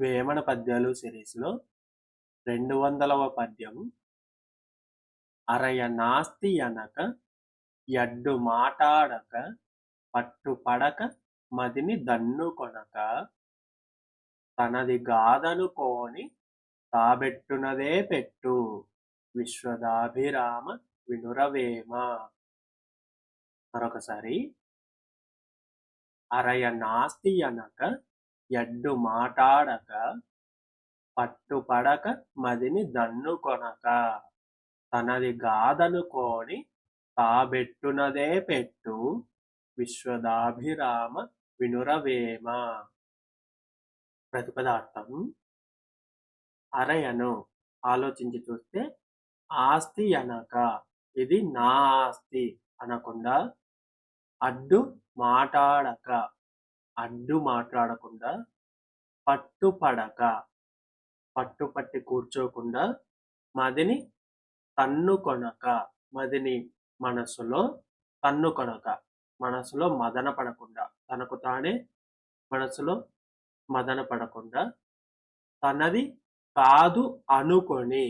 వేమన పద్యాలు సిరీస్లో 200వ పద్యం. అరయ నాస్తి అనక యడ్డు మాటాడక పట్టుపడక మదిని దన్నుకొనక తనది గాదనుకోని తాబెట్టునదే పెట్టు విశ్వదాభిరామ వినురవేమ. మరొకసారి. అరయ నాస్తి అనక యడ్డు మాటాడక పట్టుపడక మదిని దన్నుకొనక తనది గాదనుకోని తాబెట్టునదే పెట్టు విశ్వదాభిరామ వినురవేమ. ప్రతిపదార్థం. అరయను ఆలోచించి చూస్తే ఆస్తి అనక ఇది నా ఆస్తి అనకుండా, అడ్డు మాట్లాడకుండా, పట్టుపడక పట్టుపట్టి కూర్చోకుండా, మదిని తన్నుకొనక మదిని మనసులో తన్నుకొనక మనసులో మదన పడకుండా, తనకు తానే మనసులో మదన పడకుండా, తనది కాదు అనుకొని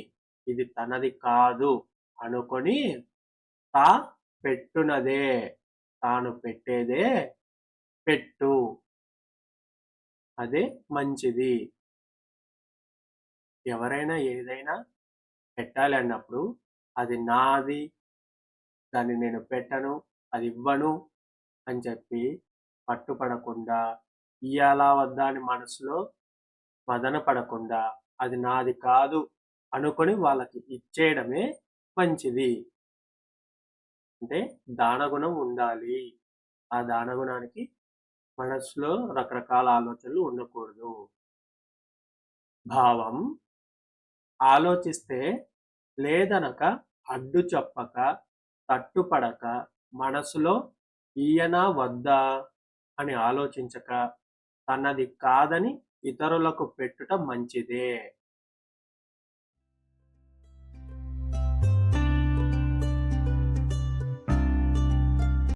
ఇది తనది కాదు అనుకొని తా పెట్టునదే తాను పెట్టేదే పెట్టు అదే మంచిది. ఎవరైనా ఏదైనా పెట్టాలి అన్నప్పుడు అది నాది, దాన్ని నేను పెట్టను, అది ఇవ్వను అని చెప్పి పట్టుపడకుండా, ఇయ్యాలా వద్దా అని మనసులో మదన పడకుండా, అది నాది కాదు అనుకొని వాళ్ళకి ఇచ్చేయడమే మంచిది. అంటే దానగుణం ఉండాలి. ఆ దానగుణానికి మనసులో రకరకాల ఆలోచనలు ఉండకూడదు. భావం. ఆలోచిస్తే లేదనక అడ్డు చెప్పక తట్టుపడక మనసులో ఈయనా వద్దా అని ఆలోచించక తనది కాదని ఇతరులకు పెట్టుట మంచిదే.